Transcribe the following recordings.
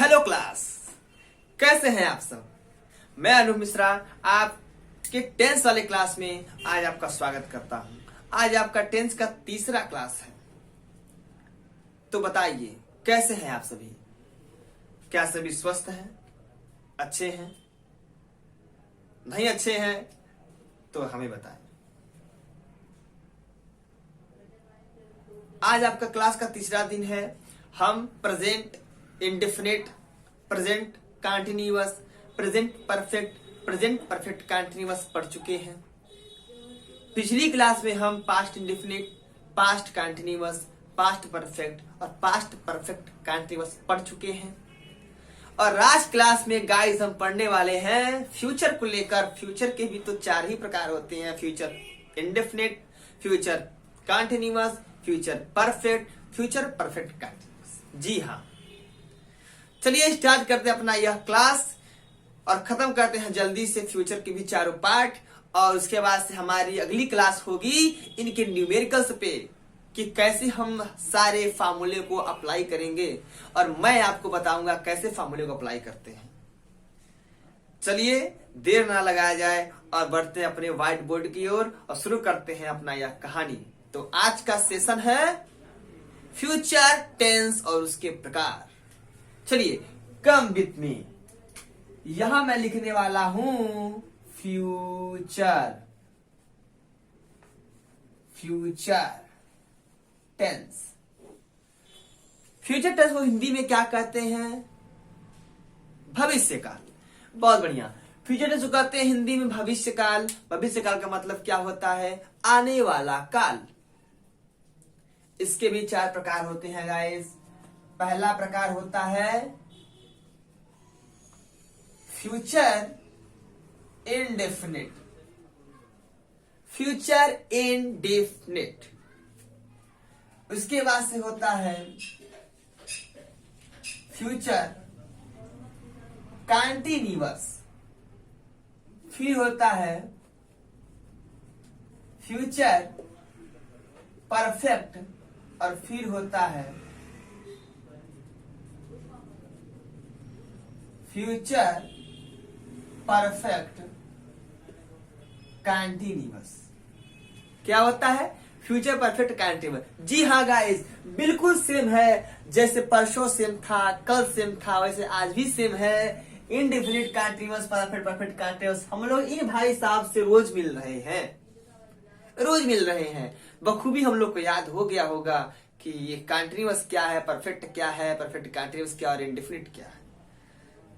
Hello class, कैसे हैं आप सब। मैं अनूप मिश्रा आपके टेंस वाले क्लास में आज आपका स्वागत करता हूं। आज आपका टेंस का तीसरा क्लास है। तो बताइए कैसे हैं आप सभी। क्या सभी स्वस्थ हैं, अच्छे हैं? नहीं अच्छे हैं तो हमें बताएं। आज आपका क्लास का तीसरा दिन है। हम present indefinite, present continuous, present perfect continuous पढ़ चुके हैं। पिछली क्लास में हम past indefinite, past continuous, past perfect और पास्ट परफेक्ट कंटीन्यूअस पढ़ चुके हैं। और आज क्लास में गाइस हम पढ़ने वाले हैं फ्यूचर को लेकर। फ्यूचर के भी तो चार ही प्रकार होते हैं, future indefinite, future continuous, future perfect, future perfect continuous. जी हाँ, चलिए स्टार्ट करते हैं अपना यह क्लास और खत्म करते हैं जल्दी से फ्यूचर के भी चारों पार्ट। और उसके बाद से हमारी अगली क्लास होगी इनके न्यूमेरिकल्स पे कि कैसे हम सारे फार्मूले को अप्लाई करेंगे और मैं आपको बताऊंगा कैसे फार्मूले को अप्लाई करते हैं। चलिए देर ना लगाया जाए और बढ़ते हैं अपने व्हाइट बोर्ड की ओर और शुरू करते हैं अपना यह कहानी। तो आज का सेशन है फ्यूचर टेंस और उसके प्रकार। चलिए कम विथ मी, यहां मैं लिखने वाला हूं फ्यूचर टेंस। फ्यूचर टेंस को हिंदी में क्या कहते हैं? भविष्य काल। बहुत बढ़िया। फ्यूचर टेंस को कहते हैं हिंदी में भविष्य काल। भविष्य काल का मतलब क्या होता है? आने वाला काल। इसके भी चार प्रकार होते हैं गाइस। पहला प्रकार होता है फ्यूचर इंडेफिनिट। Future indefinite. उसके बाद से होता है फ्यूचर कंटीन्यूअस। फिर होता है फ्यूचर परफेक्ट और फिर होता है फ्यूचर परफेक्ट कंटीन्यूअस। क्या होता है? Future perfect continuous. जी हाँ गाइस, बिल्कुल सेम है। जैसे परसों सेम था, कल सेम था, वैसे आज भी सेम है। इंडेफिनिट कंटीन्यूअस, परफेक्ट कंटीन्यूअस हम लोग इन भाई साहब से रोज मिल रहे हैं। बखूबी हम लोग को याद हो गया होगा कि ये कंटीन्यूअस क्या है, परफेक्ट क्या है, परफेक्ट कंटीन्यूअस क्या और इंडेफिनिट क्या है।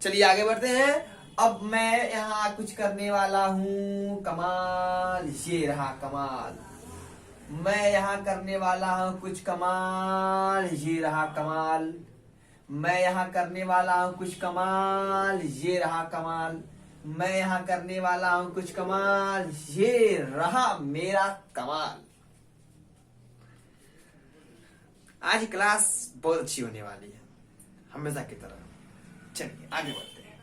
चलिए आगे बढ़ते हैं। अब मैं यहाँ कुछ करने वाला हूँ कमाल। ये रहा कमाल। मैं यहाँ करने वाला हूँ कुछ कमाल। ये रहा कमाल। मैं यहाँ करने वाला हूँ कुछ कमाल। ये रहा कमाल। मैं यहाँ करने वाला हूँ कुछ कमाल। ये रहा मेरा कमाल। आज क्लास बहुत अच्छी होने वाली है, हमेशा की तरह। चलिए आगे बढ़ते हैं।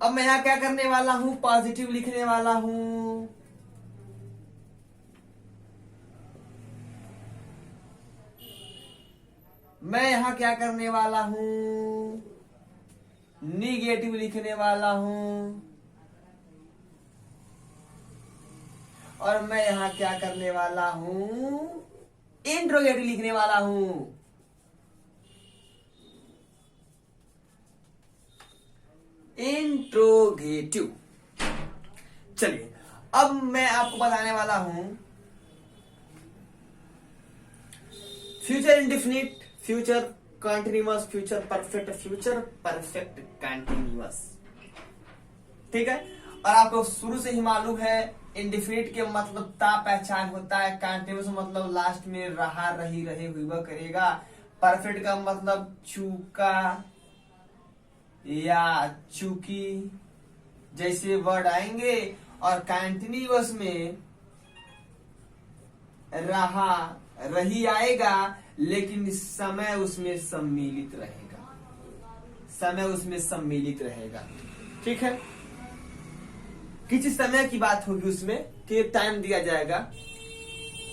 अब मैं यहाँ क्या करने वाला हूं? पॉजिटिव लिखने वाला हूं। मैं यहाँ क्या करने वाला हूं? निगेटिव लिखने वाला हूं। और मैं यहाँ क्या करने वाला हूं? इंट्रोगेटिव लिखने वाला हूं। इंट्रोगेटिव। चलिए अब मैं आपको बताने वाला हूं future indefinite, future continuous, future perfect, future perfect continuous. ठीक है। और आपको शुरू से ही मालूम है इंडेफिनिट के मतलब ता पहचान होता है। कंटीन्यूअस मतलब लास्ट में रहा, रही, रहे, हुआ करेगा। परफेक्ट का मतलब चूका या चूकी जैसे वर्ड आएंगे। और कंटीन्यूअस में रहा, रही आएगा लेकिन समय उसमें सम्मिलित रहेगा। ठीक है। किसी समय की बात होगी, उसमें कि टाइम दिया जाएगा।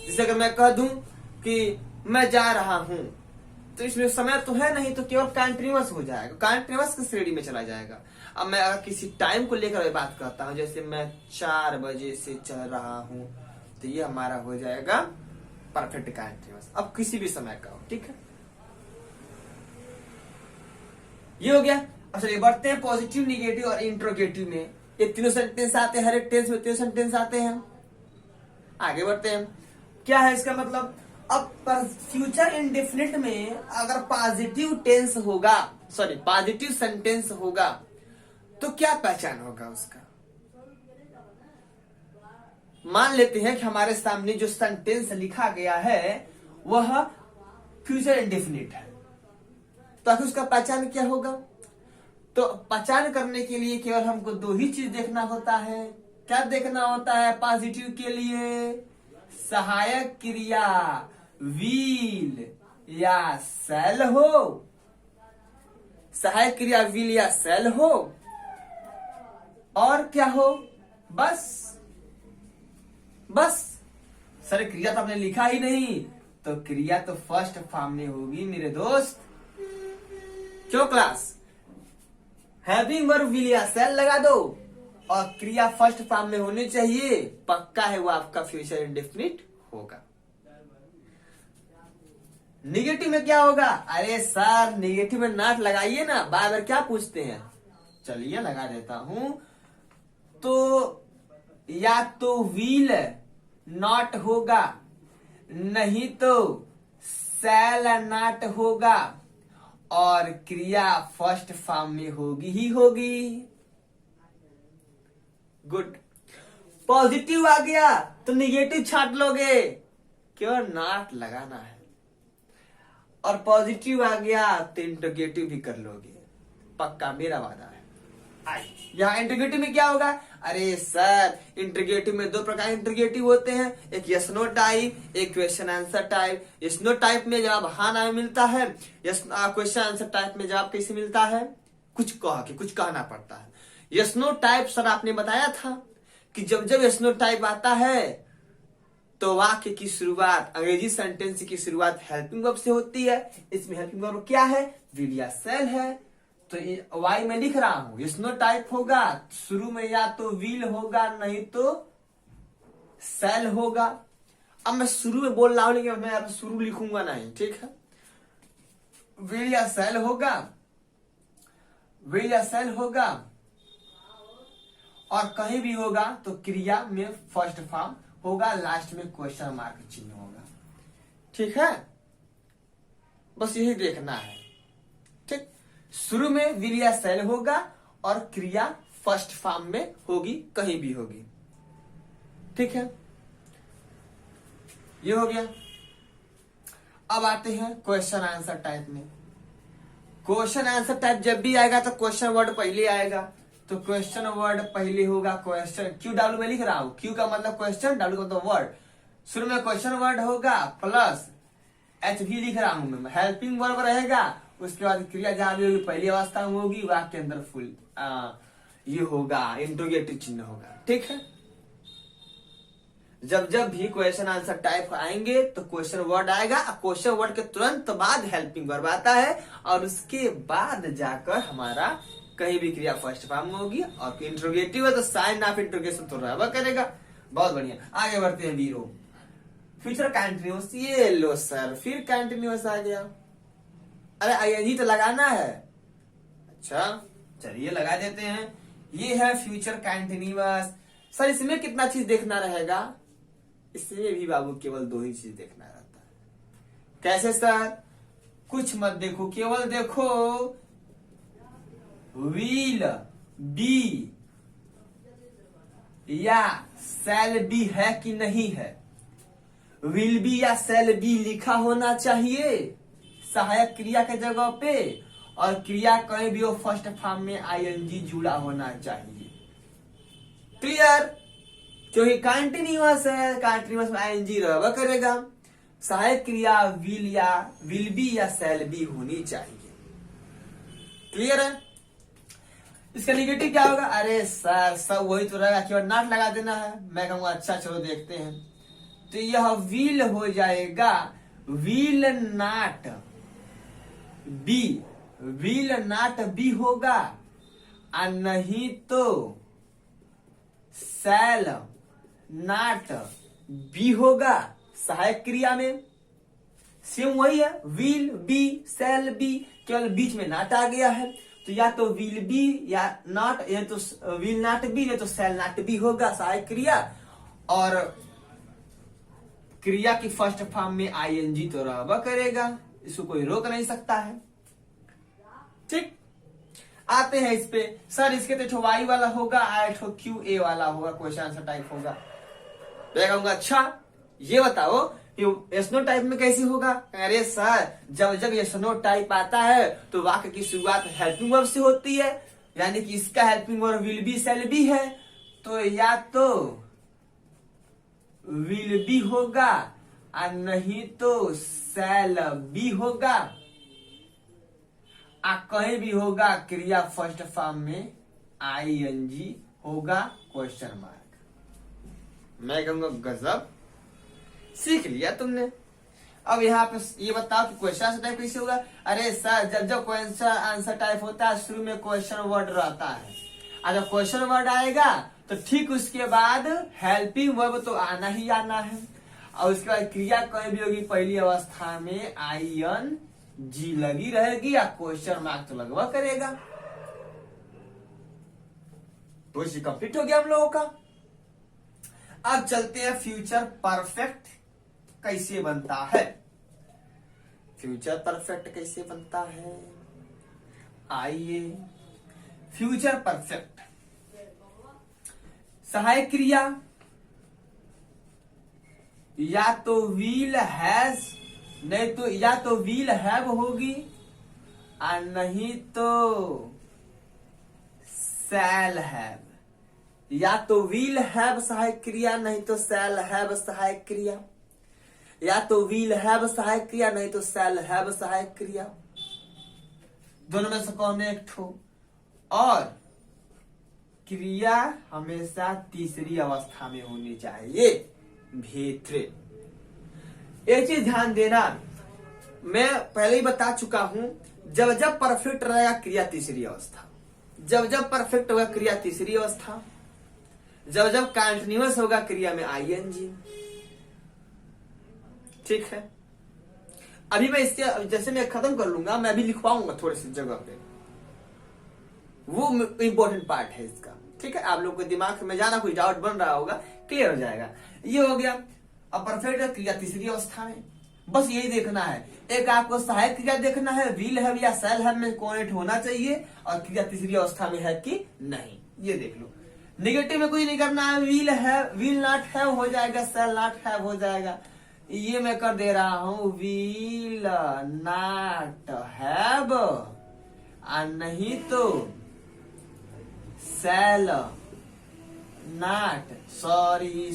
जैसे अगर मैं कह दूं कि मैं जा रहा हूं, तो इसमें समय तो है नहीं, तो केवल कंटिन्यूअस हो जाएगा, कंटिन्यूअस की श्रेणी में चला जाएगा। अब मैं अगर किसी टाइम को लेकर बात करता हूं, जैसे मैं 4 बजे से चल रहा हूं, तो ये हमारा हो जाएगा परफेक्ट कंटिन्यूअस। अब किसी भी समय का हो, ठीक है, ये हो गया। अब चलिए बढ़ते हैं पॉजिटिव, निगेटिव और इंट्रोगेटिव में। ये तीनों सेंटेंस आते हैं, हर एक टेंस में तीनों सेंटेंस आते हैं। आगे बढ़ते हैं, क्या है इसका मतलब। अब फ्यूचर इंडेफिनिट में अगर पॉजिटिव टेंस होगा, सॉरी पॉजिटिव सेंटेंस होगा, तो क्या पहचान होगा उसका। मान लेते हैं कि हमारे सामने जो सेंटेंस लिखा गया है वह फ्यूचर इंडेफिनिट है, तो आखिर उसका पहचान क्या होगा। तो पहचान करने के लिए केवल हमको 2 ही चीज देखना होता है। क्या देखना होता है पॉजिटिव के लिए, सहायक क्रिया विल या सेल हो, सहायक क्रिया विल या सेल हो, और क्या हो, बस सर क्रिया तो आपने लिखा ही नहीं, तो क्रिया तो फर्स्ट फॉर्म में होगी मेरे दोस्त। क्यों क्लास, हैविंग वर्ब विल या सेल लगा दो और क्रिया फर्स्ट फॉर्म में होनी चाहिए, पक्का है वो आपका फ्यूचर इंडेफिनिट होगा। निगेटिव में क्या होगा, अरे सर निगेटिव में नॉट लगाइए ना, बार बार क्या पूछते हैं। चलिए लगा देता हूं, तो या तो विल नॉट होगा, नहीं तो सेल नॉट होगा, और क्रिया फर्स्ट फॉर्म में होगी ही होगी। गुड। पॉजिटिव आ गया तो निगेटिव छाट लोगे, क्यों नॉट लगाना है, और पॉजिटिव आ गया तो इंटरोगेटिव भी कर लोगे, पक्का मेरा वादा है। यहाँ इंटरोगेटिव में क्या होगा, अरे सर इंटरोगेटिव में 2 प्रकार इंटरोगेटिव होते हैं, एक यस नो टाइप, एक question answer type. Yes no type में जवाब हाँ ना मिलता है, क्वेश्चन आंसर टाइप में जवाब कैसे मिलता है, कुछ कह के कुछ कहना पड़ता है। यस नो टाइप सर आपने बताया था कि जब जब यस नो टाइप आता है तो वाक्य की शुरुआत, अंग्रेजी सेंटेंस की शुरुआत हेल्पिंग वर्ब से होती है। इसमें हेल्पिंग वर्ब क्या है, विल या सेल है, तो वाई में लिख रहा हूं यस नो टाइप होगा, शुरू में या तो विल होगा नहीं तो सेल होगा। अब मैं शुरू में बोल रहा हूं, लेकिन मैं शुरू लिखूंगा नहीं, ठीक है। विल या सेल होगा, विल या सेल होगा, और कहीं भी होगा तो क्रिया में फर्स्ट फॉर्म होगा, लास्ट में क्वेश्चन मार्क चिन्ह होगा, ठीक है। बस यही देखना है, ठीक। शुरू में विल या सेल होगा और क्रिया फर्स्ट फॉर्म में होगी, कहीं भी होगी, ठीक है। ये हो गया। अब आते हैं क्वेश्चन आंसर टाइप में। क्वेश्चन आंसर टाइप जब भी आएगा तो क्वेश्चन वर्ड पहले आएगा, तो क्वेश्चन वर्ड पहले होगा। क्वेश्चन क्यू डब्ल्यू में लिख रहा हूं, क्यू का मतलब क्वेश्चन, डब्ल्यू का मतलब वर्ड। शुरू में क्वेश्चन वर्ड होगा प्लस एच भी लिख रहा हूं मैं, हेल्पिंग वर्ब रहेगा। उसके बाद क्रिया जहां भी होगी पहली अवस्था में होगी, वाक्य के अंदर फुल ये होगा, इंट्रोगेटिव चिन्ह होगा, ठीक है। जब जब भी क्वेश्चन आंसर टाइप आएंगे तो क्वेश्चन वर्ड आएगा, क्वेश्चन वर्ड के तुरंत बाद हेल्पिंग वर्ब आता है, और उसके बाद जाकर हमारा कहीं भी क्रिया फर्स्ट फॉर्म में होगी, और इंट्रोगेटिव है तो साइन ऑफ इंट्रोगेशन तो रहबा करेगा। बहुत बढ़िया, आगे बढ़ते हैं वीरो। फ्यूचर कंटिन्यूअस, ये लो सर फिर कंटिन्यूअस आ गया। अरे आईएनजी तो लगाना है, अच्छा चलिए लगा देते हैं। ये है फ्यूचर कंटिन्यूअस। सर इसमें कितना चीज देखना रहेगा, इसमें भी बाबू केवल 2 ही चीज देखना रहता है। कैसे सर, कुछ मत देखो, केवल देखो विल बी या सेल बी है कि नहीं है। विल बी या सेल बी लिखा होना चाहिए सहायक क्रिया के जगह पे, और क्रिया कहीं भी हो फर्स्ट फॉर्म में आईएनजी जुड़ा होना चाहिए। क्लियर, क्योंकि कंटिन्यूअस है, कंटिन्यूअस में आईएनजी रहबा करेगा। सहायक क्रिया विल या विल बी या सेल बी होनी चाहिए। क्लियर है। इसका निगेटिव क्या होगा, अरे सर सब वही तो रहेगा, केवल नॉट लगा देना है। मैं कहूंगा अच्छा चलो देखते हैं, तो यह विल हो जाएगा will not be, will not be होगा और नहीं तो शैल नॉट बी होगा सहायक क्रिया में। सेम वही है, विल बी, शैल बी, केवल बीच में नॉट आ गया है। तो या तो विल बी या नॉट, या तो विल नॉट बी या तो शैल नॉट बी होगा सहायक क्रिया। और क्रिया की फर्स्ट फॉर्म में आईएनजी तो रहबा करेगा, इसको कोई रोक नहीं सकता है। ठीक, आते हैं इस पे। सर इसके तो वाई वाला होगा, क्यू ए वाला होगा, क्वेश्चन आंसर टाइप होगा। मैं कहूंगा अच्छा ये बताओ एसनो टाइप में कैसे होगा? अरे सर जब जब एसनो टाइप आता है तो वाक्य की शुरुआत हेल्पिंग वर्ब से होती है, यानी कि इसका helping verb will be shall be है। तो या तो विल बी होगा और नहीं तो शैल बी होगा, कहीं भी होगा क्रिया फर्स्ट फॉर्म में आईएनजी होगा क्वेश्चन मार्क। मैं कहूंगा गजब, सीख लिया तुमने। अब यहाँ पे ये बताओ कि क्वेश्चन आंसर टाइप कैसे होगा? अरे सर जब जब क्वेश्चन आंसर टाइप होता है शुरू में क्वेश्चन वर्ड रहता है, और जब क्वेश्चन वर्ड आएगा तो ठीक उसके बाद हेल्पिंग वर्ब तो आना ही आना है, और उसके बाद क्रिया कहीं भी होगी पहली अवस्था में आईएनजी लगी रहेगी या क्वेश्चन मार्क तो लगवा करेगा। तो ये कंप्लीट हो गया हम लोगों का। अब चलते हैं फ्यूचर परफेक्ट कैसे बनता है। फ्यूचर परफेक्ट कैसे बनता है, आइए। फ्यूचर परफेक्ट सहायक क्रिया या तो विल हैज, नहीं तो या तो विल हैव होगी और नहीं तो शैल हैव। या तो विल हैव सहायक क्रिया नहीं तो शैल हैव सहायक क्रिया, या तो विल हैव सहायक क्रिया नहीं तो शैल हैव सहायक क्रिया, दोनों में से कौन एक ठो। और क्रिया हमेशा तीसरी अवस्था में होनी चाहिए, भेत्रे। एक चीज ध्यान देना, मैं पहले ही बता चुका हूं, जब जब परफेक्ट रहेगा क्रिया तीसरी अवस्था, जब जब परफेक्ट होगा क्रिया तीसरी अवस्था, जब जब कंटिन्यूअस होगा क्रिया में आईएनजी। ठीक है, अभी मैं इसके जैसे मैं खत्म कर लूंगा, मैं अभी लिखवाऊंगा थोड़ी सी जगह पे, वो इंपॉर्टेंट पार्ट है इसका। ठीक है, आप लोग को दिमाग में जाना कोई डाउट बन रहा होगा, क्लियर हो जाएगा। ये हो गया। अब परफेक्ट क्रिया तीसरी अवस्था में, बस यही देखना है। एक आपको सहायक क्रिया देखना है, विल हैव या शैल हैव में कौन एक होना चाहिए, और क्रिया तीसरी अवस्था में है कि नहीं, ये देख लो। नेगेटिव में कुछ नहीं करना है, will have, will not have हो जाएगा, शैल नॉट हैव हो जाएगा। ये मैं कर दे रहा हूं, विल नॉट हैव और नहीं तो shall not, sorry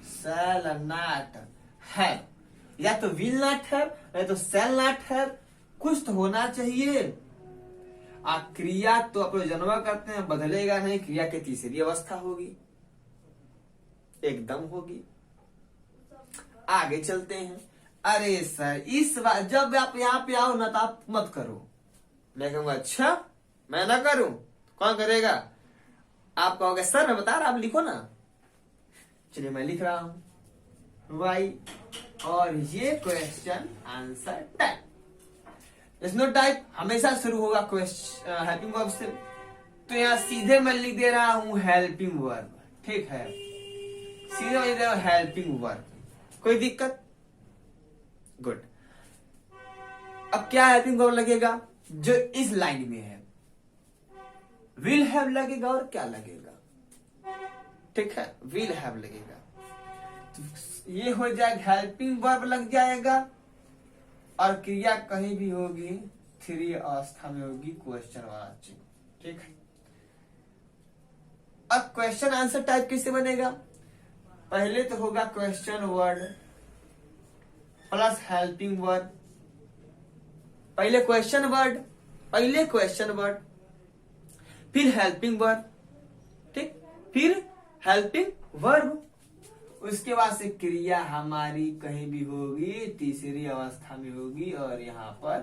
shall not have, या तो विल नॉट हैव या तो शैल नॉट हैव, कुछ तो होना चाहिए। क्रिया तो आप लोग जन्मा करते हैं, बदलेगा नहीं, क्रिया की तीसरी अवस्था होगी, एकदम होगी। आगे चलते हैं। अरे सर इस बार जब आप यहाँ पे आओ ना तो आप मत करो, मैं कहूंगा अच्छा मैं ना करूं, कौन करेगा? आप कहोगे सर मैं बता रहा, आप लिखो ना। चलिए मैं लिख रहा हूं वाई, और ये क्वेश्चन आंसर टाइप। इसनो टाइप हमेशा शुरू होगा क्वेश्चन हेल्पिंग वर्ब से, तो यहाँ सीधे मैं लिख दे रहा हूं हेल्पिंग वर्ब। ठीक है, सीधे मैं लिख दे रहा हूं हेल्पिंग वर्ब, कोई दिक्कत? गुड। अब क्या हेल्पिंग वर्ब लगेगा जो इस लाइन में है? विल हैव लगेगा और क्या लगेगा? ठीक है, विल हैव लगेगा, तो ये हो जाएगा हेल्पिंग वर्ब लग जाएगा, और क्रिया कहीं भी होगी थ्री अवस्था में होगी, क्वेश्चन वाला चिन्ह। ठीक है, अब क्वेश्चन आंसर टाइप कैसे बनेगा? पहले तो होगा question word plus helping word, पहले क्वेश्चन वर्ड फिर हेल्पिंग वर्ड, ठीक, फिर हेल्पिंग वर्ब। उसके बाद से क्रिया हमारी कहीं भी होगी तीसरी अवस्था में होगी और यहाँ पर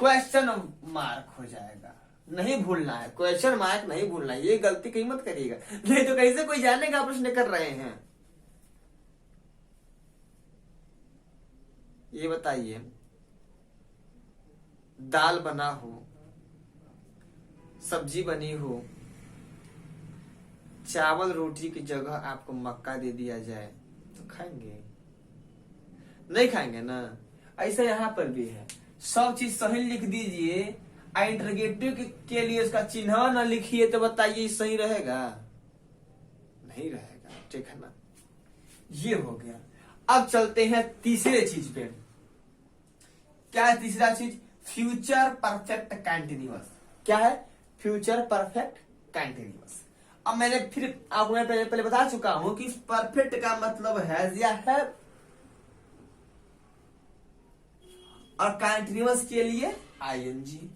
क्वेश्चन मार्क हो जाएगा। नहीं भूलना है, क्वेश्चन मार्क नहीं भूलना है, ये गलती कहीं मत करिएगा, नहीं तो कैसे कोई जानने का प्रश्न कर रहे हैं। ये बताइए, दाल बना हो, सब्जी बनी हो, चावल रोटी की जगह आपको मक्का दे दिया जाए तो खाएंगे? नहीं खाएंगे ना। ऐसा यहाँ पर भी है, सब चीज सही लिख दीजिए, इंटरोगेटिव के लिए उसका चिन्ह न लिखिए तो बताइए सही रहेगा? नहीं रहेगा, ठीक है ना। ये हो गया। अब चलते हैं तीसरे चीज पे। क्या है तीसरा चीज? Future perfect continuous. क्या है? Future perfect continuous. अब मैंने फिर आपको पहले बता चुका हूं कि परफेक्ट का मतलब हैज या है, और कंटिन्यूअस के लिए आईएनजी।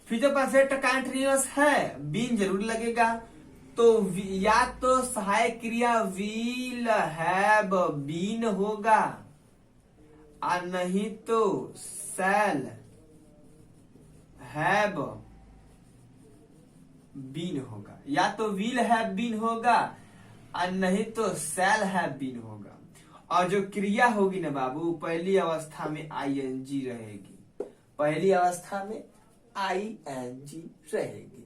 फ्यूचर परफेक्ट कंटिन्यूअस है, बीन जरूर लगेगा, तो या तो सहायक क्रिया विल हैव बीन होगा और नहीं तो शैल हैव बीन होगा। या तो विल हैव बीन होगा और नहीं तो शैल हैव बीन होगा। और जो क्रिया होगी ना बाबू, पहली अवस्था में आईएनजी रहेगी, पहली अवस्था में आईएनजी रहेगी,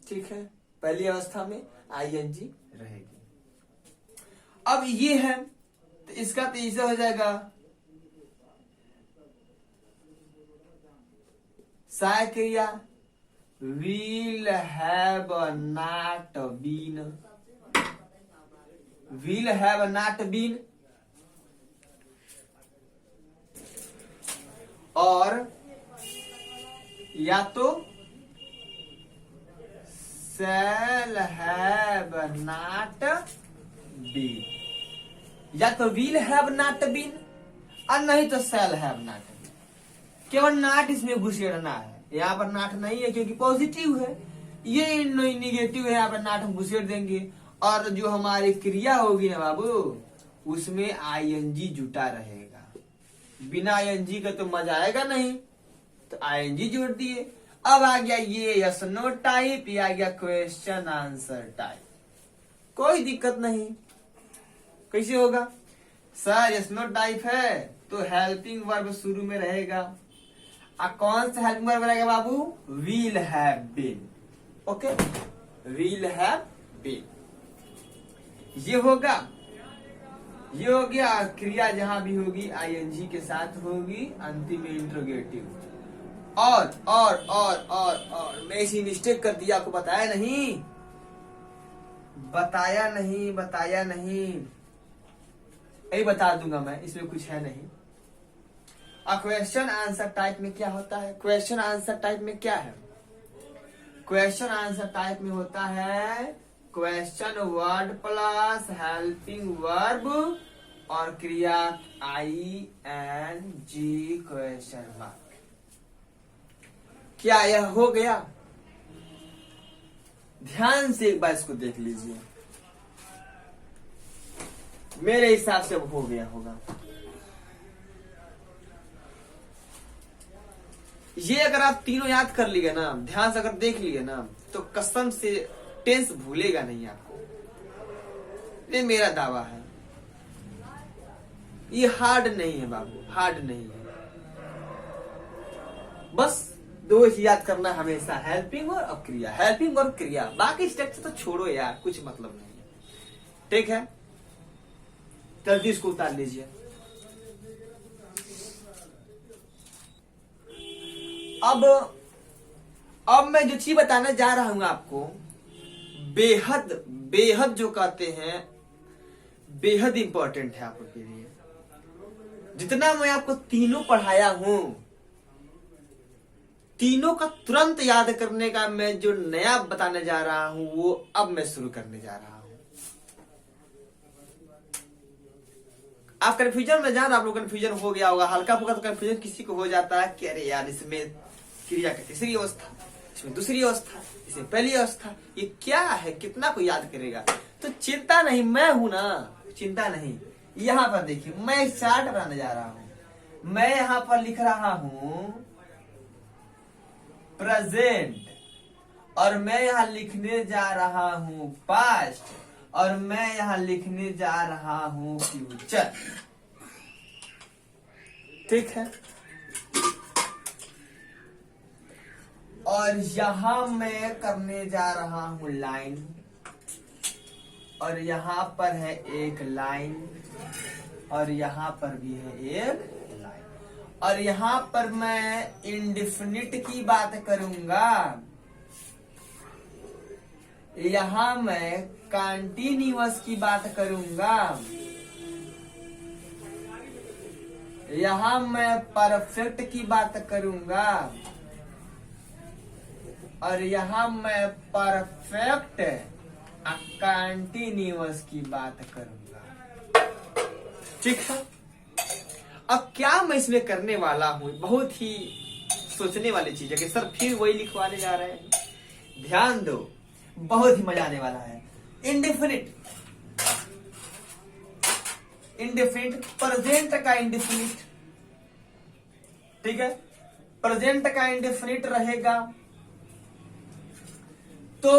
ठीक है, पहली अवस्था में आईएनजी रहेगी। अब ये है तो इसका तो ऐसे हो जाएगा, सहायक क्रिया will have not been, will have not been, और या तो shall have not been, या तो will have not been और नहीं तो shall have not been। केवल नाट इसमें घुसेड़ना है, यहाँ पर नाट नहीं है क्योंकि पॉजिटिव है, ये निगेटिव है, यहाँ पर नाट हम घुसेड़ देंगे। और जो हमारी क्रिया होगी ना बाबू, उसमें आईएनजी जुटा रहेगा, बिना आईएनजी का तो मजा आएगा नहीं, तो आईएनजी जोड़ दिए। अब आ गया ये यस नो टाइप, ये आ गया क्वेश्चन आंसर टाइप, कोई दिक्कत नहीं। कैसे होगा सर? यस नो टाइप है तो हेल्पिंग वर्ब शुरू में रहेगा, कौन सा हेल्पिंग वर्ब रहेगा बाबू? Will have been. Okay, will have been ये होगा, ये हो गया। क्रिया जहां भी होगी आईएनजी के साथ होगी, अंतिम में इंट्रोगेटिव। और मैं इसी मिस्टेक कर दिया, आपको बताया नहीं, यही बता दूंगा मैं, इसमें कुछ है नहीं। क्वेश्चन आंसर टाइप में क्या होता है? क्वेश्चन आंसर टाइप में क्या है? क्वेश्चन आंसर टाइप में होता है question word plus helping verb और क्रिया आईएनजी क्वेश्चन मार्क। क्या यह हो गया? ध्यान से एक बार इसको देख लीजिए, मेरे हिसाब से अब हो गया होगा। ये अगर आप तीनों याद कर लिए ना, ध्यान से अगर देख लिए ना, तो कसम से टेंस भूलेगा नहीं आपको, ये मेरा दावा है। ये हार्ड नहीं है बाबू, हार्ड नहीं है। बस दो ही याद करना हमेशा, हेल्पिंग और क्रिया, हेल्पिंग और क्रिया, बाकी स्ट्रक्चर तो छोड़ो यार, कुछ मतलब नहीं है, ठीक है। जल्दी इसको उतार लीजिए। अब मैं जो चीज बताने जा रहा हूं आपको, बेहद जो कहते हैं, बेहद इंपॉर्टेंट है आपके लिए। जितना मैं आपको तीनों पढ़ाया हूं, तीनों का तुरंत याद करने का मैं जो नया बताने जा रहा हूं, वो अब मैं शुरू करने जा रहा हूं। आप कंफ्यूजन में जान, आप लोग कंफ्यूजन हो गया होगा, हल्का फुल्का तो कंफ्यूजन किसी को हो जाता है कि अरे यार इसमें क्रिया का तीसरी अवस्था, इसमें दूसरी अवस्था, इसमें पहली अवस्था, ये क्या है, कितना को याद करेगा। तो चिंता नहीं, मैं हूं ना, चिंता नहीं। यहाँ पर देखिए, मैं एक चार्ट बनाने जा रहा हूं। मैं यहाँ पर लिख रहा हूं प्रेजेंट, और मैं यहाँ लिखने जा रहा हूं पास्ट, और मैं यहाँ लिखने जा रहा हूं फ्यूचर। ठीक है। और यहां मैं करने जा रहा हूं लाइन, और यहां पर है एक लाइन, और यहां पर भी है एक लाइन, और यहां पर मैं इंडेफिनिट की बात करूंगा, यहां मैं कंटीन्यूअस की बात करूंगा, यहां मैं परफेक्ट की बात करूंगा, और यहां मैं परफेक्ट कंटीन्यूअस की बात करूंगा। ठीक है। अब क्या मैं इसमें करने वाला हूं, बहुत ही सोचने वाली चीज है कि सर फिर वही लिखवाने जा रहे हैं। ध्यान दो, बहुत ही मजा आने वाला है। इंडेफिनिट, इंडेफिनिट, प्रेजेंट का इंडेफिनिट। ठीक है। प्रेजेंट का इंडेफिनिट रहेगा तो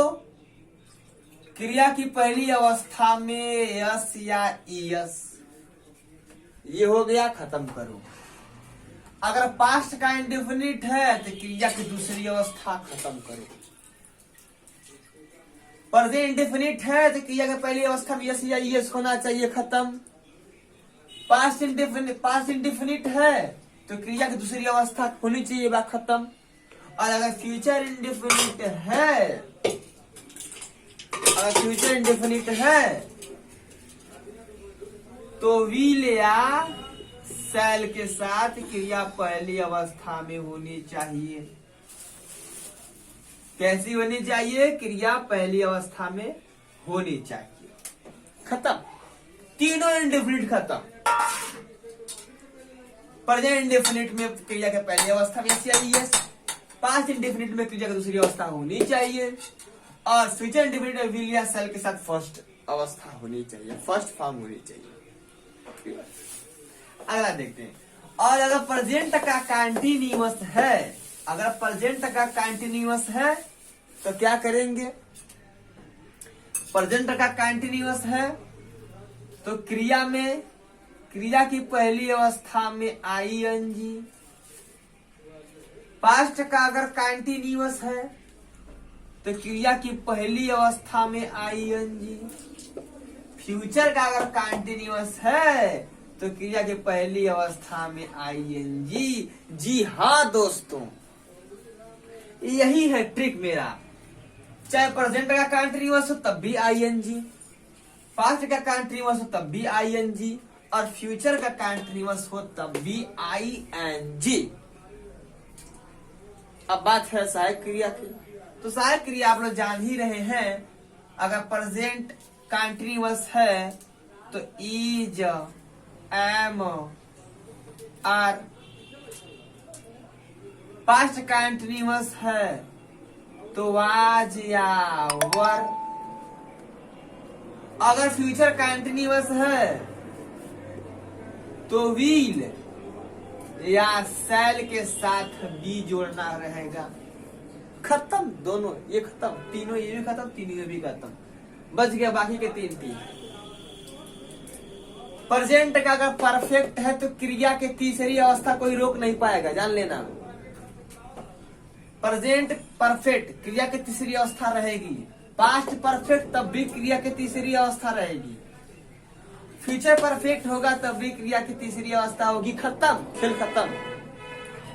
क्रिया की पहली अवस्था में यस या ईएस, ये हो गया, खत्म करो। अगर पास्ट का इंडेफिनिट है तो क्रिया की दूसरी अवस्था खत्म करो। प्रेजेंट इंडेफिनिट है तो क्रिया की पहली अवस्था में यस या ईएस होना चाहिए, खत्म। पास्ट इंडेफिनिट है तो क्रिया की दूसरी अवस्था होनी चाहिए, बात खत्म। और अगर फ्यूचर इंडेफिनिट है, अगर फ्यूचर इंडेफिनिट है तो विल या शैल के साथ क्रिया पहली अवस्था में होनी चाहिए। कैसी होनी चाहिए? क्रिया पहली अवस्था में होनी चाहिए, खत्म। तीनों इंडेफिनिट खत्म। प्रेजेंट इंडेफिनिट में क्रिया के पहली अवस्था में यस, पास्ट इंडेफिनिट में क्रिया की दूसरी अवस्था होनी चाहिए, और फ्यूचर इंडेफिनिट में विल या शैल के साथ फर्स्ट अवस्था होनी चाहिए, फर्स्ट फॉर्म होनी चाहिए। अगला देखते हैं। और अगर प्रेजेंट का कंटीन्यूअस है, अगर प्रेजेंट का कंटीन्यूअस है तो क्या करेंगे? प्रेजेंट का कंटीन्यूअस है तो क्रिया की पहली अवस्था में आईएनजी। पास्ट का अगर कंटीन्यूअस है तो क्रिया की पहली अवस्था में आईएनजी। फ्यूचर का अगर कंटीन्यूअस है तो क्रिया की पहली अवस्था में आईएनजी। जी हाँ दोस्तों, यही है ट्रिक मेरा। चाहे प्रेजेंट का कंटीन्यूअस हो तब भी आईएनजी, पास्ट का कंटीन्यूअस हो तब भी आईएनजी, और फ्यूचर का कंटीन्यूअस हो तब भी आईएनजी। अब बात है सहायक क्रिया की। तो सहायक क्रिया आप लोग जान ही रहे हैं। अगर प्रेजेंट कंटीन्यूअस है तो is, am, are. Past continuous है तो वाज या वर। अगर फ्यूचर कंटीन्यूअस है तो विल या शैल के साथ बी जोड़ना रहेगा, खत्म। दोनों ये खत्म, तीनों ये भी खत्म, तीनों ये भी खत्म। बच गया बाकी के तीन। प्रेजेंट का अगर परफेक्ट है तो क्रिया के तीसरी अवस्था कोई रोक नहीं पाएगा, जान लेना। प्रेजेंट परफेक्ट, क्रिया की तीसरी अवस्था रहेगी। पास्ट परफेक्ट, तब भी क्रिया की तीसरी अवस्था रहेगी। फ्यूचर परफेक्ट होगा तब भी क्रिया की तीसरी अवस्था होगी, खत्म, खेल खत्म,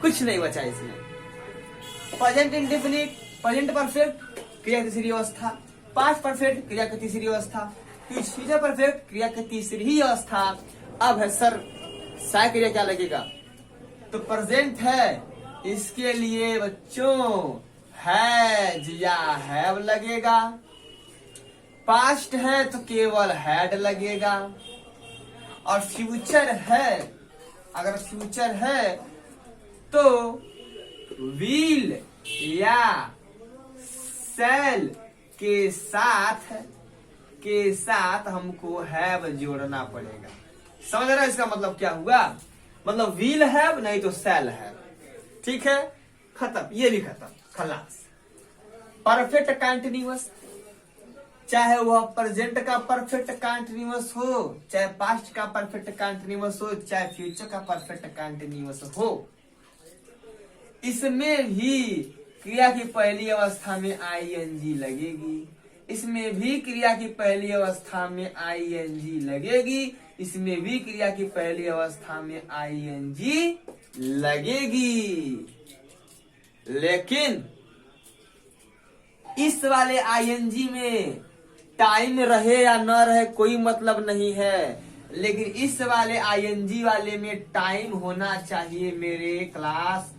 कुछ नहीं बचा इसमें। प्रेजेंट इंडेफिनिट, प्रेजेंट परफेक्ट, क्रिया की तीसरी अवस्था। पास्ट परफेक्ट, क्रिया की तीसरी अवस्था। फ्यूचर परफेक्ट, क्रिया की तीसरी ही अवस्था। अब है सर सहायक क्रिया क्या लगेगा? तो प्रेजेंट है, इसके लिए बच्चों हैज या हैव लगेगा। पास्ट है तो केवल हैड लगेगा। और फ्यूचर है, अगर फ्यूचर है तो विल या शैल के साथ के साथ हमको हैव जोड़ना पड़ेगा। समझ रहे हैं इसका मतलब क्या हुआ? मतलब विल हैव नहीं तो शैल हैव। ठीक है, खत्म, ये भी खत्म, खलास। परफेक्ट कंटीन्यूअस, चाहे वह प्रेजेंट का परफेक्ट कंटीन्यूअस हो, चाहे पास्ट का परफेक्ट कंटीन्यूअस हो, चाहे फ्यूचर का परफेक्ट कंटीन्यूअस हो, इसमें भी क्रिया की पहली अवस्था में आईएनजी लगेगी। इसमें भी क्रिया की पहली अवस्था में आईएनजी लगेगी। इसमें भी क्रिया की पहली अवस्था में आईएनजी लगेगी। लेकिन इस वाले आईएनजी में टाइम रहे या न रहे कोई मतलब नहीं है, लेकिन इस वाले आईएनजी वाले में टाइम होना चाहिए मेरे क्लास,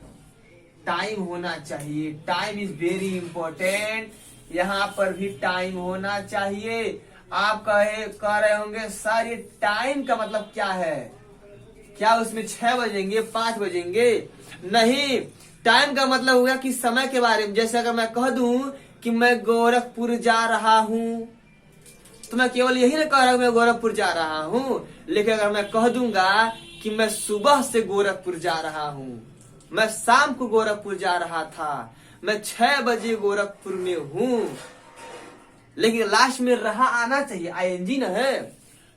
टाइम होना चाहिए। Time is very important. यहाँ पर भी टाइम होना चाहिए। आप कह रहे होंगे सर ये टाइम का मतलब क्या है? क्या उसमें 6 बजेंगे 5 बजेंगे? नहीं, टाइम का मतलब होगा कि समय के बारे में। जैसे अगर मैं कह दूं कि मैं गोरखपुर जा रहा हूं, तो मैं केवल यही ना कह रहा हूं मैं गोरखपुर जा रहा हूं। लेकिन अगर मैं कह दूंगा कि मैं सुबह से गोरखपुर जा रहा हूं, मैं शाम को गोरखपुर जा रहा था, मैं 6 बजे गोरखपुर में हूं, लेकिन लास्ट में रहा आना चाहिए, आईएनजी न है,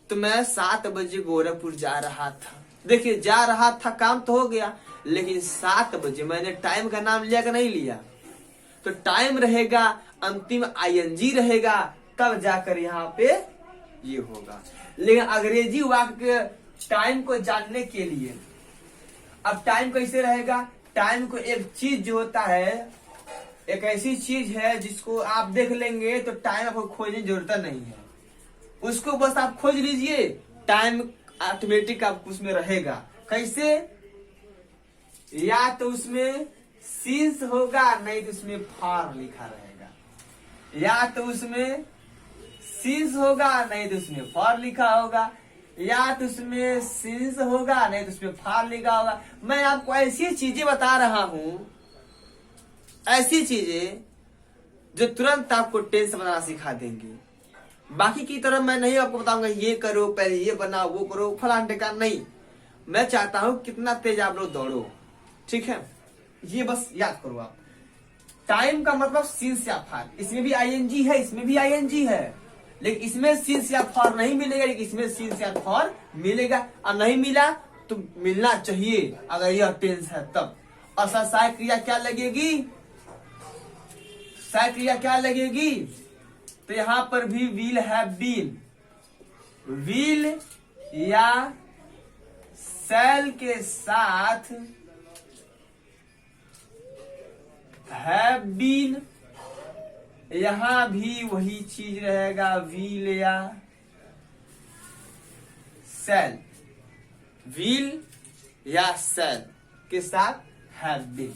तो मैं 7 बजे गोरखपुर जा रहा था। देखिए, जा रहा था काम तो हो गया, लेकिन 7 बजे मैंने टाइम का नाम लिया कि नहीं लिया? तो टाइम रहेगा, अंतिम आईएनजी रहेगा, तब जाकर यहाँ पे ये होगा। लेकिन अंग्रेजी वाक्य टाइम को जानने के लिए, अब टाइम कैसे रहेगा? टाइम को एक चीज जो होता है, एक ऐसी चीज है जिसको आप देख लेंगे तो टाइम आपको खोजने की जरूरत नहीं है, उसको बस आप खोज लीजिए, टाइम ऑटोमेटिक आपको उसमें रहेगा। कैसे? या तो उसमें सिंस होगा, नहीं तो उसमें फॉर लिखा रहेगा। या तो उसमें सिंस होगा, नहीं तो उसमें फॉर लिखा होगा। या तो उसमें सिंस होगा, नहीं तो उसमें फॉर लिखा होगा। मैं आपको ऐसी चीजें बता रहा हूं, ऐसी चीजें जो तुरंत आपको टेंस बनाना सिखा देंगे। बाकी की तरह मैं नहीं आपको बताऊंगा ये करो, पहले ये बनाओ, वो करो, फलान ढेका नहीं। मैं चाहता हूं कितना तेज आप लोग दौड़ो। ठीक है, ये बस याद करो आप। टाइम का मतलब सिंस या फॉर, इसमें भी आईएनजी है, इसमें भी आईएनजी है, लेकिन इसमें सिंस या फॉर नहीं मिलेगा, लेकिन इसमें सिंस या फॉर मिलेगा। और नहीं मिला तो मिलना चाहिए अगर यह टेंस है तब। और सहायक क्रिया क्या लगेगी? सहायक क्रिया क्या लगेगी? तो यहां पर भी विल हैव बीन, विल या शैल के साथ हैव बीन, यहां भी वही चीज रहेगा, विल या शैल, विल या शैल के साथ हैव बीन।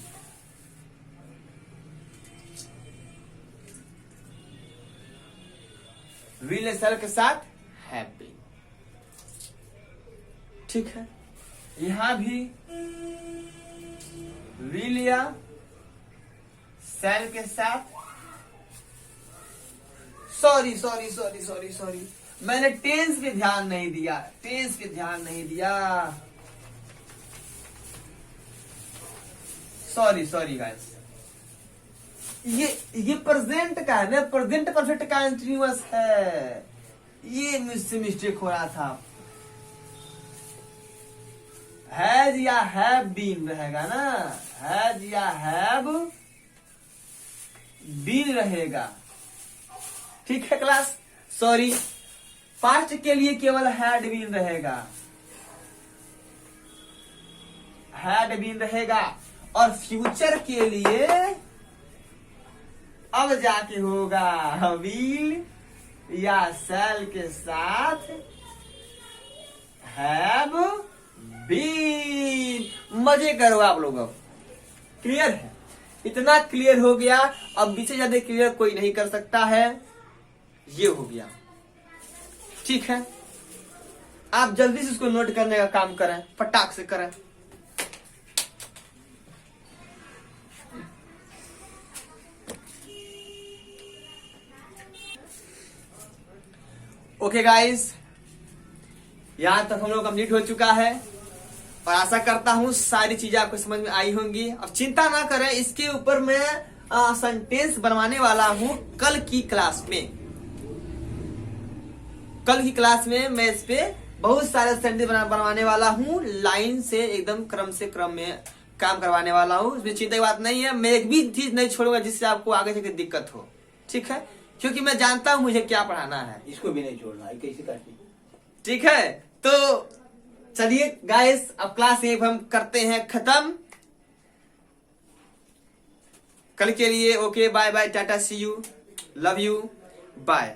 विल या शैल के साथ हैव बीन। ठीक है, यहां भी विल या शैल के साथ, sorry sorry sorry sorry sorry, मैंने टेंस पे ध्यान नहीं दिया, टेंस पे ध्यान नहीं दिया, सॉरी सॉरी गाइस। ये प्रेजेंट का है ना, प्रेजेंट परफेक्ट कंटीन्यूअस है, ये मुझसे मिस्टेक हो रहा था। हैज या हैव बीन रहेगा ना, हैज या हैव बीन रहेगा। ठीक है क्लास, सॉरी। पास्ट के लिए केवल हैड बीन रहेगा, हैड बीन रहेगा। और फ्यूचर के लिए अब जाके होगा विल या शैल के साथ हैव बीन। मजे करो आप लोग। अब क्लियर है? इतना क्लियर हो गया, अब बीच से ज्यादा क्लियर कोई नहीं कर सकता है। ये हो गया, ठीक है। आप जल्दी से उसको नोट करने का काम करें, फटाक से करें। ओके गाइस, यहाँ तक हम लोग कंप्लीट हो चुका है और आशा करता हूँ सारी चीजें आपको समझ में आई होंगी। अब चिंता ना करें, इसके ऊपर मैं सेंटेंस बनवाने वाला हूँ कल की क्लास में। कल की क्लास में मैं इस पे बहुत सारे सेंटेंस बनवाने वाला हूँ, लाइन से एकदम क्रम से क्रम में काम करवाने वाला हूँ। इसमें चिंता की बात नहीं है। मैं एक भी चीज नहीं छोड़ूंगा जिससे आपको आगे जाके दिक्कत हो, ठीक है? क्योंकि मैं जानता हूँ मुझे क्या पढ़ाना है। इसको भी नहीं छोड़ना है, कैसे काटनी। ठीक है, तो चलिए गाइस, अब क्लास यहीं हम करते हैं खत्म। कल के लिए okay, bye bye, tata, see you, love you, bye.